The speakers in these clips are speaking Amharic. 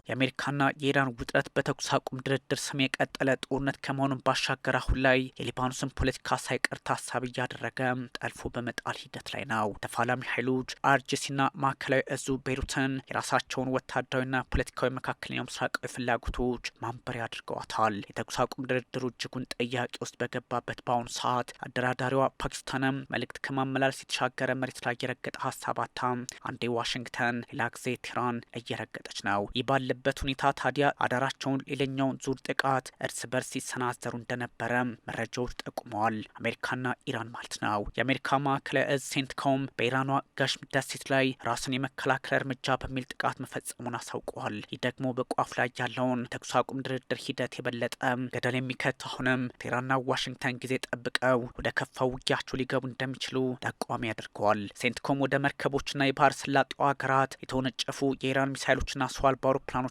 የአሜሪካና የኢራን ውጥረት በተኩስ አቁም ድርድር ስም የቀጠለ ጦርነት ከመሆኑን ባሻገር አሁን ላይ የሊባኖስን ፖለቲካ ሳይቀር ታሳቢ እያደረገ ጠልፎ በመጣል ሂደት ላይ ነው። ተፋላሚ ኃይሎች አይአርጂሲና ማዕከላዊ እዙ ቤይሩትን የራሳቸውን ወታደራዊና ፖለቲካዊ መካከለኛው ምስራቃዊ ፍላጎቶች ማንበሪያ አድርገዋታል። የተኩስ አቁም ድርድሩ እጅጉን ጥያቄ ውስጥ በገባበት በአሁኑ ሰዓት አደራዳሪዋ ፓኪስታንም መልእክት ከማመላለስ የተሻገረ መሬት ላይ የረገጠ ሀሳብ አታ አንዴ ዋሽንግተን ሌላ ጊዜ ቴህራን እየረገጠች ነው። ይህ ባለበት ሁኔታ ታዲያ አዳራቸውን ሌላኛውን ዙር ጥቃት እርስ በርስ ሲሰናዘሩ እንደነበረ መረጃዎች ጠቁመዋል። አሜሪካና ኢራን ማለት ነው። የአሜሪካ ማዕከላዊ እዝ ሴንትኮም በኢራኗ ጋሽም ደሴት ላይ ራስን የመከላከል እርምጃ በሚል ጥቃት መፈጸሙን አሳውቀዋል። ይህ ደግሞ በቋፍ ላይ ያለውን ተኩስ አቁም ድርድር ሂደት የበለጠ ገደል የሚከት አሁንም ቴህራንና ዋሽንግተን ጊዜ ጠብቀው ወደ ከፋው ውጊያቸው ሊገቡ እንደሚችሉ ጠቋሚ ያደርገዋል። ሴንትኮም ወደ መርከቦችና የባህር ሰላጤው ሀገራት የተወነጨፉ የኢራን ሚሳይሎችና ሰው አልባ አውሮፕላኖችን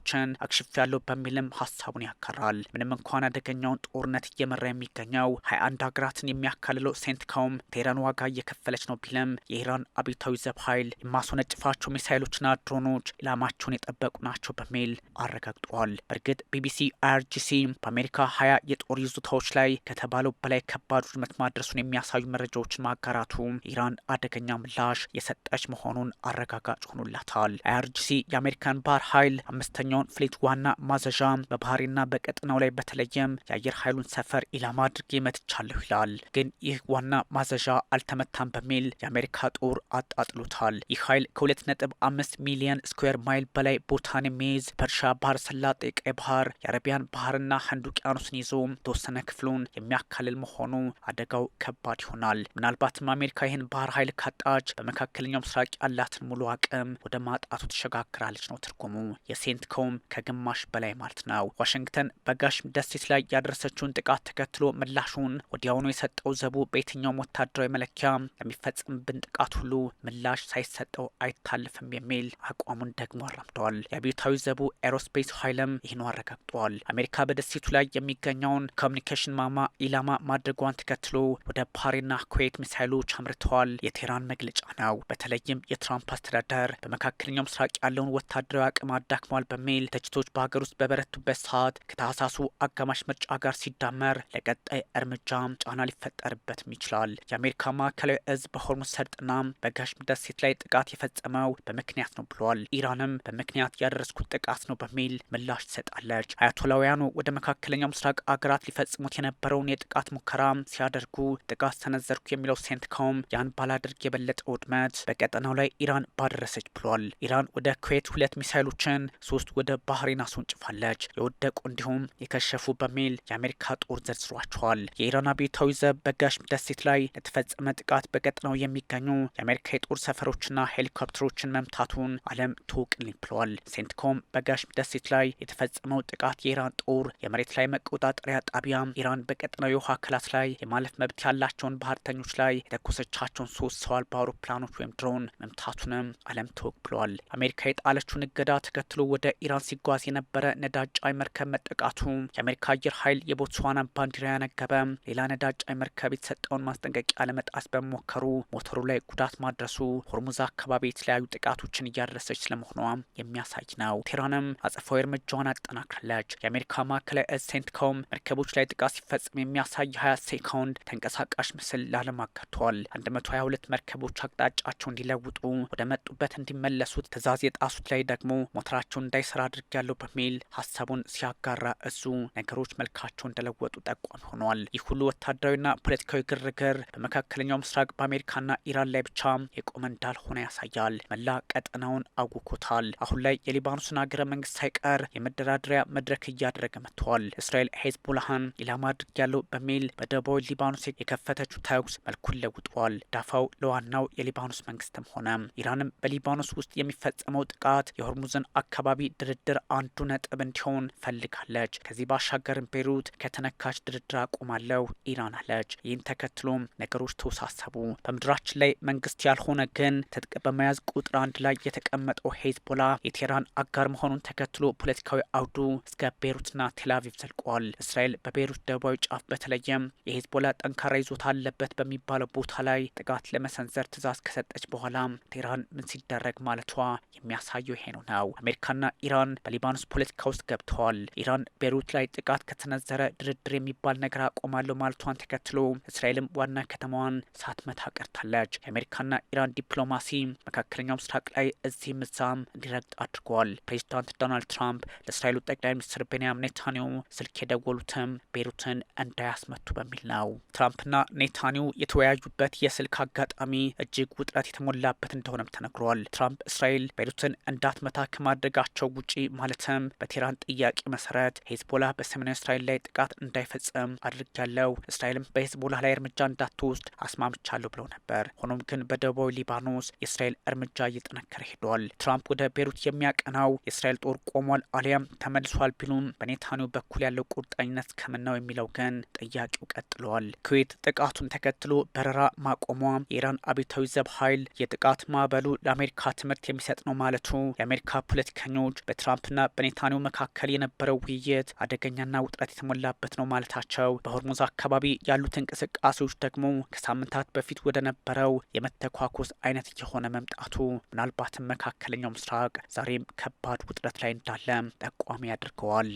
አክሽፍ ያለው በሚልም ሀሳቡን ያከራል። ምንም እንኳን አደገኛውን ጦርነት እየመራ የሚገኘው 21 ሀገራትን የሚያካልለው ሴንትኮም ቴህራን ዋጋ እየከፈለች ነው ቢልም የኢራን አብዮታዊ ዘብ ኃይል የማስወነጭፋቸው ሚሳይሎችና ድሮኖች ኢላማቸውን የጠበቁ ናቸው በሚል አረጋግጧል። በእርግጥ ቢቢሲ አይአርጂሲ በአሜሪካ 20 የጦር ይዞታዎች ላይ ከተባለው በላይ ከባድ ውድመት ማድረሱን የሚያሳዩ መረጃዎችን ማጋራቱ ኢራን አደገኛ ምላሽ የሰጠች መሆኑን አረጋጋጭ ሆኖላታል። አይአርጂሲ የአሜሪካን ባህር ኃይል አምስተኛውን ፍሊት ዋና ማዘዣ በባህሬንና በቀጠናው ላይ በተለይም የአየር ኃይሉን ሰፈር ኢላማ አድርጌ መትቻለሁ ይላል። ግን ይህ ዋና ማዘዣ አልተመታም በሚል የአሜሪካ ጦር አጣጥሎታል። ይህ ኃይል ከ2.5 ሚሊዮን ስኩዌር ማይል በላይ ቦታን የሚይዝ ፐርሻ ባህር ሰላጤ፣ ቀይ ባህር፣ የአረቢያን ባህርና ህንድ ውቅያኖስን ይዞ የተወሰነ ክፍሉን የሚያካልል መሆኑ አደጋው ከባድ ይሆናል። ምናልባትም አሜሪካ ይህን ባህር ኃይል ካጣች በመካከለኛው ምስራቅ ያላትን ሙሉ አቅም ወደ ማጣቱ ትሸጋግራለች ነው ትርጉሙ። የሴንትኮም ከግማሽ በላይ ማለት ነው። ዋሽንግተን በጋሽም ደሴት ላይ ያደረሰችውን ጥቃት ተከትሎ ምላሹን ወዲያውኑ የሰጠው ዘቡ በየትኛውም ወታደራዊ መለኪያ ለሚፈጸምብን ጥቃት ሁሉ ምላሽ ሳይሰጠው አይታልፍም የሚል አቋሙን ደግሞ አራምደዋል። የአብዮታዊ ዘቡ ኤሮስፔስ ኃይልም ይህኑ አረጋግጧል። አሜሪካ በደሴቱ ላይ የሚገኘውን ኮሚኒኬሽን ማማ ኢላማ ማድረጓን ተከትሎ ወደ ባህሬንና ኩዌት ሚሳይሎች አምርተዋል የቴህራን መግለጫ ነው። በተለይም የትራምፕ አስተዳደር በመካከለኛው ምስራቅ ያለውን ወታደራዊ አቅም አዳክሟል በሚል ትችቶች በሀገር ውስጥ በበረቱበት ሰዓት ከታህሳሱ አጋማሽ ምርጫ ጋር ሲዳመር ለቀጣይ እርምጃ ጫና ሊፈጠርበትም ይችላል። የአሜሪካ ማዕከላዊ እዝ በሆርሙዝ ሰርጥና በጋሽም ደሴት ላይ ጥቃት የፈጸመው በምክንያት ነው ብሏል። ኢራንም በምክንያት ያደረስኩት ጥቃት ነው በሚል ምላሽ ትሰጣለች። አያቶላውያኑ ወደ መካከለኛው ምስራቅ አገራት ሊፈጽሙት የነበረውን የጥቃት ሙከራ ሲያደርጉ ጥቃት ሰነዘርኩ የሚለው ሴንትኮም ያን ባላደርግ የበለጠ ውድመት በቀጠናው ላይ ኢራን ባደረሰች ብሏል። ኢራን ወደ ኩዌት 2 ሚሳይሎችን 3 ወደ ባህሬን አስወንጭፋለች። የወደቁ እንዲሁም የከሸፉ በሚል የአሜሪካ ጦር ዘርዝሯቸዋል። የኢራን አብዮታዊ ዘብ በጋሽም ደሴት ላይ ለተፈጸመ ጥቃት በቀጠናው የሚገኙ የአሜሪካ የጦር ሰፈሮችና ሄሊኮፕተሮችን መምታቱን ዓለም ትውቅልኝ ብለዋል። ሴንትኮም በጋሽም ደሴት ላይ የተፈጸመው ጥቃት የኢራን ጦር የመሬት ላይ መቆጣጠሪያ ጣቢያ ኢራን በቀጠናው የውሃ አካላት ላይ የማለፍ መብት ያላቸውን ባህርተኞች ላይ የተኮሰቻቸውን 3 ሰው አልባ አውሮፕላኖች ወይም ድሮን መምታቱንም ዓለም ትውቅ ብለዋል። አሜሪካ የጣለችውን እገዳ ተከትሎ ወደ ኢራን ሲጓዝ የነበረ ነዳጅ ጫኝ መርከብ መጠቃቱ የአሜሪካ አየር ኃይል የቦትስዋና ባንዲራ ያነገበ ሌላ ነዳጅ ጫኝ መርከብ የተሰጠውን ማስጠንቀቂያ ለመጣስ በመሞከሩ ሞተሩ ላይ ጉዳት ማድረሱ ሆርሙዝ አካባቢ የተለያዩ ጥቃቶችን እያደረሰች ስለመሆኗ የሚያሳይ ነው። ቴህራንም አጸፋዊ እርምጃዋን አጠናክራለች። የአሜሪካ ማዕከላዊ እዝ ሴንትኮም መርከቦች ላይ ጥቃት ሲፈጽም የሚያሳይ 20 ሴኮንድ ተንቀሳቃሽ ምስል ለዓለም አጋርቷል። 122 መርከቦች አቅጣጫቸው እንዲለውጡ ወደ መጡበት እንዲመለሱ ትዕዛዝ የጣሱት ላይ ደግሞ ሞተራቸውን እንዳይሰራ አድርጊያለሁ በሚል ሀሳቡን ሲያጋራ እዙ ነገሮች መልካቸው እንደለወጡ ጠቋሚ ሆኗል። ይህ ሁሉ ወታደራዊና ፖለቲካዊ ግርግር በመካከለኛው ምስራቅ በአሜሪካና ኢራን ላይ ብቻ የቆመ እንዳልሆነ ያሳያል። መላ ቀጠናውን አውኮታል። አሁን ላይ የሊባኖስን ሀገረ መንግስት ሳይቀር የመደራደሪያ መድረክ እያደረገ መጥቷል። እስራኤል ሄዝቦላህን ኢላማ አድርጊያለሁ በሚል በደቡባዊ ሊባኖስ የከፈተችው ተኩስ መልኩን ለውጧል። ዳፋው ለዋናው የሊባኖስ መንግስትም ሆነ ኢራንም በሊባኖስ ውስጥ የሚፈጸመው ጥቃት የሆርሙዝን አካባቢ ድርድር አንዱ ነጥብ እንዲሆን ፈልጋለች። ከዚህ ባሻገርም ቤይሩት ከተነካች ድርድር አቆማለሁ ኢራን አለች። ይህን ተከትሎም ነገሮች ተወሳሰቡ። በምድራችን ላይ መንግስት ያልሆነ ግን ትጥቅ በመያዝ ቁጥር 1 ላይ የተቀመጠው ሄዝቦላ የቴህራን አጋር መሆኑን ተከትሎ ፖለቲካዊ አውዱ እስከ ቤይሩትና ቴልአቪቭ ዘልቋል። እስራኤል በቤይሩት ደቡባዊ ጫፍ በተለይም የሄዝቦላ ጠንካራ ይዞታ አለበት በሚባለው ቦታ ላይ ጥቃት ለመሰንዘር ትዕዛዝ ከሰጠች በኋላ ቴህራን ምን ሲደረግ ማለቷ የሚያሳየው ይሄ ነው። አሜሪካና ኢራን በሊባኖስ ፖለቲካ ውስጥ ገብተዋል። ኢራን ቤይሩት ላይ ጥቃት ከተነዘረ ድርድር የሚባል ነገር አቆማለሁ ማለቷን ተከትሎ እስራኤልም ዋና ከተማዋን ሳትመታ ቀርታለች። የአሜሪካና ኢራን ዲፕሎማሲ መካከለኛው ምስራቅ ላይ እዚህም እዛም እንዲረግጥ አድርገዋል። ፕሬዚዳንት ዶናልድ ትራምፕ ለእስራኤሉ ጠቅላይ ሚኒስትር ቤንያሚን ኔታንያሁ ስልክ የደወሉትም ቤይሩትን እንዳያስመቱ በሚል ነው። ትራምፕና ኔታንያሁ የተወያዩበት የስልክ አጋጣሚ እጅግ ውጥረት የተሞላበት እንደሆነም ተነግሯል። ትራምፕ እስራኤል ቤይሩትን እንዳትመታ ከማድረጋቸው ውጪ ማለትም በቴህራን ጥያቄ መሰረት ሄዝቦላ በሰሜናዊ እስራኤል ላይ ጥቃት እንዳይፈጽም አድርጊያለሁ፣ እስራኤልም በሄዝቦላ ላይ እርምጃ እንዳትወስድ አስማምቻለሁ ብለው ነበር። ሆኖም ግን በደቡባዊ ሊባኖስ የእስራኤል እርምጃ እየጠነከረ ሄዷል። ትራምፕ ወደ ቤይሩት የሚያቀናው የእስራኤል ጦር ቆሟል አሊያም ተመልሷል ቢሉም በኔታንያሁ በኩል ያለው ቁርጠኝነት ከምናው የሚለው ግን ጥያቄው ቀጥሏል። ኩዌት ጥቃቱን ተከትሎ በረራ ማቆሟ የኢራን አብዮታዊ ዘብ ኃይል የጥቃት ማዕበሉ ለአሜሪካ ትምህርት የሚሰጥ ነው ማለቱ የአሜሪካ ፖለቲከኞች በትራምፕና በኔታንያሁ መካከል የነበረው ውይይት አደገኛና ውጥረት የተሞላበት ነው ማለታቸው፣ በሆርሙዝ አካባቢ ያሉት እንቅስቃሴዎች ደግሞ ከሳምንታት በፊት ወደ ነበረው የመተኳኮስ አይነት እየሆነ መምጣቱ ምናልባትም መካከለኛው ምስራቅ ዛሬም ከባድ ውጥረት ላይ እንዳለ ጠቋሚ ያደርገዋል።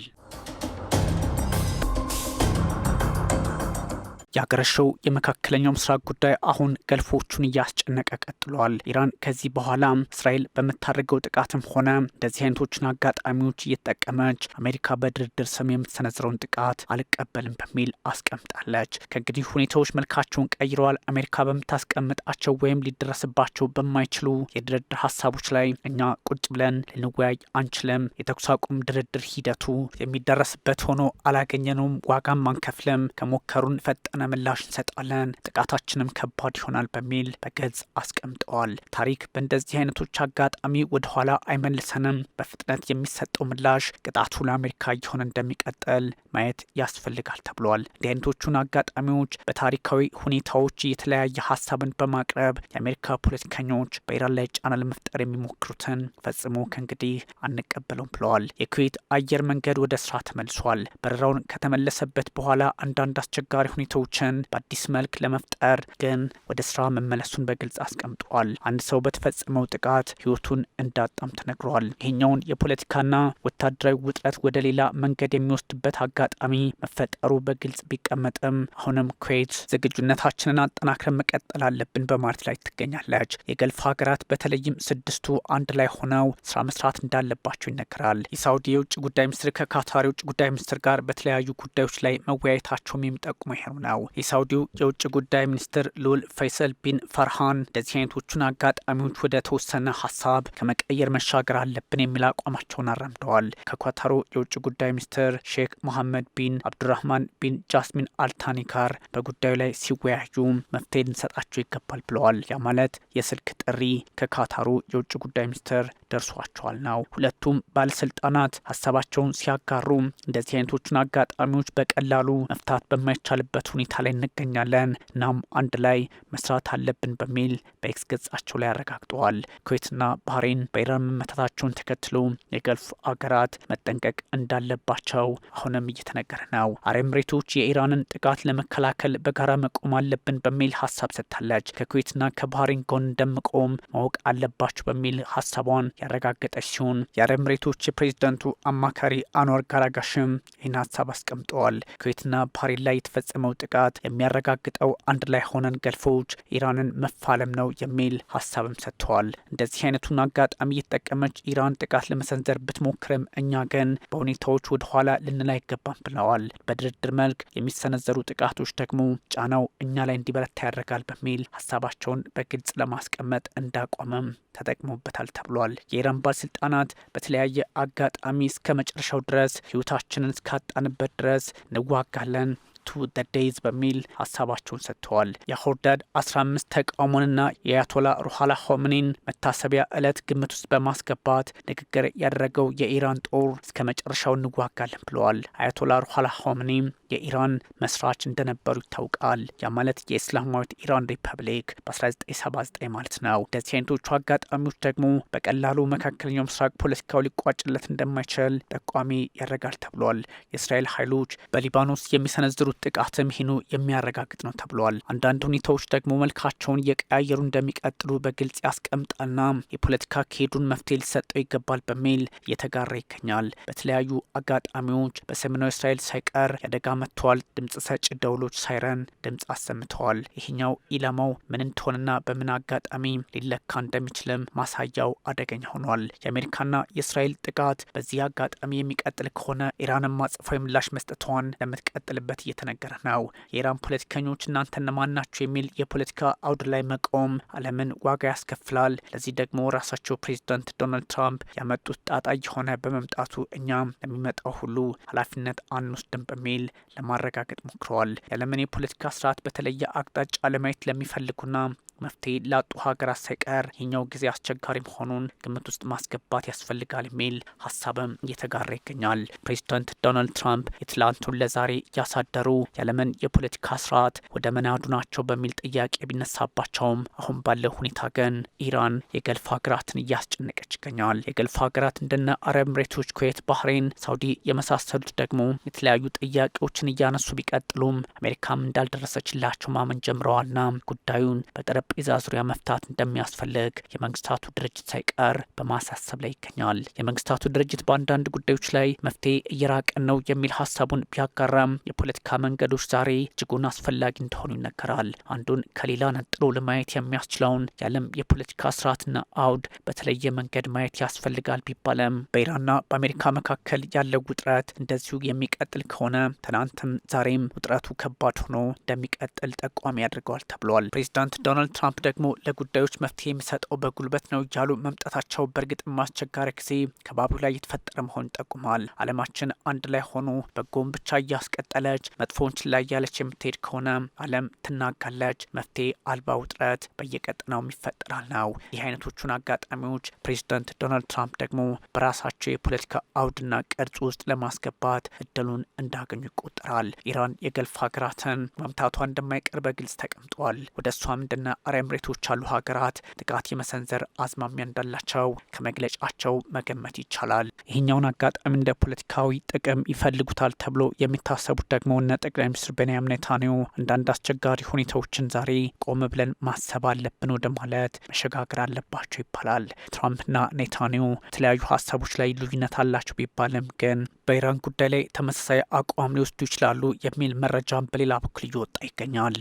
ያገረሸው የመካከለኛው ምስራቅ ጉዳይ አሁን ገልፎቹን እያስጨነቀ ቀጥሏል። ኢራን ከዚህ በኋላ እስራኤል በምታደርገው ጥቃትም ሆነ እንደዚህ አይነቶችን አጋጣሚዎች እየተጠቀመች አሜሪካ በድርድር ስም የምትሰነዝረውን ጥቃት አልቀበልም በሚል አስቀምጣለች። ከእንግዲህ ሁኔታዎች መልካቸውን ቀይረዋል። አሜሪካ በምታስቀምጣቸው ወይም ሊደረስባቸው በማይችሉ የድርድር ሀሳቦች ላይ እኛ ቁጭ ብለን ልንወያይ አንችልም። የተኩስ አቁም ድርድር ሂደቱ የሚደረስበት ሆኖ አላገኘነውም፣ ዋጋም አንከፍልም፣ ከሞከሩን ፈጠነ ምላሽ እንሰጣለን፣ ጥቃታችንም ከባድ ይሆናል በሚል በግልጽ አስቀምጠዋል። ታሪክ በእንደዚህ አይነቶች አጋጣሚ ወደኋላ አይመልሰንም። በፍጥነት የሚሰጠው ምላሽ ቅጣቱ ለአሜሪካ እየሆነ እንደሚቀጥል ማየት ያስፈልጋል ተብሏል። እንዲህ አይነቶቹን አጋጣሚዎች በታሪካዊ ሁኔታዎች የተለያየ ሀሳብን በማቅረብ የአሜሪካ ፖለቲከኞች በኢራን ላይ ጫና ለመፍጠር የሚሞክሩትን ፈጽሞ ከእንግዲህ አንቀበለውም ብለዋል። የኩዌት አየር መንገድ ወደ ስራ ተመልሷል። በረራውን ከተመለሰበት በኋላ አንዳንድ አስቸጋሪ ሁኔታዎችን በአዲስ መልክ ለመፍጠር ግን ወደ ስራ መመለሱን በግልጽ አስቀምጧል። አንድ ሰው በተፈጸመው ጥቃት ህይወቱን እንዳጣም ተነግሯል። ይሄኛውን የፖለቲካና ወታደራዊ ውጥረት ወደ ሌላ መንገድ የሚወስድበት አጋጣሚ መፈጠሩ በግልጽ ቢቀመጥም አሁንም ኩዌት ዝግጁነታችንን አጠናክረን መቀጠል አለብን በማለት ላይ ትገኛለች። የገልፍ ሀገራት በተለይም ስድስቱ አንድ ላይ ሆነው ስራ መስራት እንዳለባቸው ይነገራል። የሳውዲ የውጭ ጉዳይ ሚኒስትር ከካታር የውጭ ጉዳይ ሚኒስትር ጋር በተለያዩ ጉዳዮች ላይ መወያየታቸውም የሚጠቁሙ ይሄ ነው። የሳውዲው የውጭ ጉዳይ ሚኒስትር ሉል ፈይሰል ቢን ፈርሃን እንደዚህ አይነቶቹን አጋጣሚዎች ወደ ተወሰነ ሀሳብ ከመቀየር መሻገር አለብን የሚል አቋማቸውን አራምደዋል። ከኳታሩ የውጭ ጉዳይ ሚኒስትር ሼክ መሐመድ ቢን አብዱራህማን ቢን ጃስሚን አልታኒ ጋር በጉዳዩ ላይ ሲወያዩ መፍትሄ ልንሰጣቸው ይገባል ብለዋል። ያ ማለት የስልክ ጥሪ ከካታሩ የውጭ ጉዳይ ሚኒስትር ደርሷቸዋል ነው። ሁለቱም ባለስልጣናት ሀሳባቸውን ሲያጋሩ እንደዚህ አይነቶቹን አጋጣሚዎች በቀላሉ መፍታት በማይቻልበት ሁኔታ ላይ እንገኛለን፣ እናም አንድ ላይ መስራት አለብን በሚል በኤክስ ገጻቸው ላይ አረጋግጠዋል። ኩዌትና ባህሬን በኢራን መመታታቸውን ተከትሎ የገልፍ አገራት መጠንቀቅ እንዳለባቸው አሁንም እየተነገረ ነው። አረብ ኤሚሬቶች የኢራንን ጥቃት ለመከላከል በጋራ መቆም አለብን በሚል ሀሳብ ሰጥታለች። ከኩዌትና ከባህሬን ጎን እንደምቆም ማወቅ አለባቸው በሚል ሀሳቧን ያረጋገጠች ሲሆን የአረብ ኤሚሬቶች የፕሬዝዳንቱ አማካሪ አንዋር ጋራጋሽም ይህን ሀሳብ አስቀምጠዋል። ኩዌትና ባህሬን ላይ የተፈጸመው ጥቃት የሚያረጋግጠው አንድ ላይ ሆነን ገልፎች ኢራንን መፋለም ነው የሚል ሀሳብም ሰጥተዋል። እንደዚህ አይነቱን አጋጣሚ እየተጠቀመች ኢራን ጥቃት ለመሰንዘር ብትሞክርም እኛ ግን በሁኔታዎች ወደ ኋላ ልንል አይገባም ብለዋል። በድርድር መልክ የሚሰነዘሩ ጥቃቶች ደግሞ ጫናው እኛ ላይ እንዲበረታ ያደርጋል በሚል ሀሳባቸውን በግልጽ ለማስቀመጥ እንዳቋመም ተጠቅሞበታል ተብሏል። የኢራን ባለስልጣናት በተለያየ አጋጣሚ እስከ መጨረሻው ድረስ ህይወታችንን እስካጣንበት ድረስ እንዋጋለን ቱ ዘ ዴይዝ በሚል ሀሳባቸውን ሰጥተዋል። የሆርዳድ 15 ተቃውሞንና የአያቶላ ሩሃላ ሆምኒን መታሰቢያ ዕለት ግምት ውስጥ በማስገባት ንግግር ያደረገው የኢራን ጦር እስከ መጨረሻው እንዋጋለን ብለዋል። አያቶላ ሩሃላ ሆምኒ የኢራን መስራች እንደነበሩ ይታወቃል። ያ ማለት የእስላማዊት ኢራን ሪፐብሊክ በ1979 ማለት ነው። እንደዚህ አይነቶቹ አጋጣሚዎች ደግሞ በቀላሉ መካከለኛው ምስራቅ ፖለቲካው ሊቋጭለት እንደማይችል ጠቋሚ ያደርጋል ተብሏል። የእስራኤል ኃይሎች በሊባኖስ የሚሰነዝሩት ጥቃትም ይህኑ የሚያረጋግጥ ነው ተብሏል። አንዳንድ ሁኔታዎች ደግሞ መልካቸውን እየቀያየሩ እንደሚቀጥሉ በግልጽ ያስቀምጣልና የፖለቲካ አካሄዱን መፍትሄ ሊሰጠው ይገባል በሚል እየተጋራ ይገኛል። በተለያዩ አጋጣሚዎች በሰሜናዊ እስራኤል ሳይቀር ያደጋ መጥተዋል። ድምጽ ሰጪ ደውሎች ሳይረን ድምጽ አሰምተዋል። ይህኛው ኢላማው ምን እንደሆነና በምን አጋጣሚ ሊለካ እንደሚችልም ማሳያው አደገኛ ሆኗል። የአሜሪካና የእስራኤል ጥቃት በዚህ አጋጣሚ የሚቀጥል ከሆነ ኢራንን አጸፋዊ ምላሽ መስጠቷን ለምትቀጥልበት እየተነገረ ነው። የኢራን ፖለቲከኞች እናንተ እነማን ናችሁ የሚል የፖለቲካ አውድ ላይ መቆም ዓለምን ዋጋ ያስከፍላል። ለዚህ ደግሞ ራሳቸው ፕሬዚዳንት ዶናልድ ትራምፕ ያመጡት ጣጣ የሆነ በመምጣቱ እኛም ለሚመጣው ሁሉ ኃላፊነት አንወስድም በሚል ለማረጋገጥ ሞክረዋል። የዓለምን የፖለቲካ ስርዓት በተለየ አቅጣጫ ለማየት ለሚፈልጉና መፍትሄ ላጡ ሀገራት ሳይቀር ይህኛው ጊዜ አስቸጋሪ መሆኑን ግምት ውስጥ ማስገባት ያስፈልጋል የሚል ሀሳብም እየተጋራ ይገኛል። ፕሬዚዳንት ዶናልድ ትራምፕ የትላንቱን ለዛሬ እያሳደሩ የዓለምን የፖለቲካ ስርዓት ወደ መናዱ ናቸው በሚል ጥያቄ ቢነሳባቸውም አሁን ባለው ሁኔታ ግን ኢራን የገልፍ ሀገራትን እያስጨነቀች ይገኛል። የገልፍ ሀገራት እንደነ አረብ ኤምሬቶች፣ ኩዌት፣ ባህሬን፣ ሳውዲ የመሳሰሉት ደግሞ የተለያዩ ጥያቄዎችን እያነሱ ቢቀጥሉም አሜሪካም እንዳልደረሰችላቸው ማመን ጀምረዋልና ጉዳዩን በጠረጴዛ ዙሪያ መፍታት እንደሚያስፈልግ የመንግስታቱ ድርጅት ሳይቀር በማሳሰብ ላይ ይገኛል። የመንግስታቱ ድርጅት በአንዳንድ ጉዳዮች ላይ መፍትሄ እየራቀን ነው የሚል ሀሳቡን ቢያጋራም የፖለቲካ መንገዶች ዛሬ እጅጉን አስፈላጊ እንደሆኑ ይነገራል። አንዱን ከሌላ ነጥሎ ለማየት የሚያስችለውን የዓለም የፖለቲካ ስርዓትና አውድ በተለየ መንገድ ማየት ያስፈልጋል ቢባለም በኢራንና በአሜሪካ መካከል ያለው ውጥረት እንደዚሁ የሚቀጥል ከሆነ ትናንትም ዛሬም ውጥረቱ ከባድ ሆኖ እንደሚቀጥል ጠቋሚ ያደርገዋል ተብሏል። ፕሬዚዳንት ዶናልድ ትራምፕ ደግሞ ለጉዳዮች መፍትሄ የሚሰጠው በጉልበት ነው እያሉ መምጣታቸው በእርግጥም አስቸጋሪ ጊዜ ከባቢው ላይ የተፈጠረ መሆኑን ይጠቁማል። ዓለማችን አንድ ላይ ሆኖ በጎን ብቻ እያስቀጠለች መጥፎውን ችላ እያለች የምትሄድ ከሆነ ዓለም ትናጋለች። መፍትሄ አልባ ውጥረት በየቀጠናው ይፈጠራል ነው። ይህ አይነቶቹን አጋጣሚዎች ፕሬዚዳንት ዶናልድ ትራምፕ ደግሞ በራሳቸው የፖለቲካ አውድና ቅርጽ ውስጥ ለማስገባት እድሉን እንዳገኙ ይቆጠራል። ኢራን የገልፍ ሀገራትን መምታቷ እንደማይቀር በግልጽ ተቀምጧል። ወደ እሷም እንደነ አረብ ኤምሬቶች ያሉ ሀገራት ጥቃት የመሰንዘር አዝማሚያ እንዳላቸው ከመግለጫቸው መገመት ይቻላል። ይህኛውን አጋጣሚ እንደ ፖለቲካዊ ጥቅም ይፈልጉታል ተብሎ የሚታሰቡት ደግሞ እነ ጠቅላይ ሚኒስትር ቤንያሚን ኔታንያሁ አንዳንድ አስቸጋሪ ሁኔታዎችን ዛሬ ቆም ብለን ማሰብ አለብን ወደ ማለት መሸጋገር አለባቸው ይባላል። ትራምፕና ኔታንያሁ የተለያዩ ሀሳቦች ላይ ልዩነት አላቸው ቢባልም ግን በኢራን ጉዳይ ላይ ተመሳሳይ አቋም ሊወስዱ ይችላሉ የሚል መረጃም በሌላ በኩል እየወጣ ይገኛል።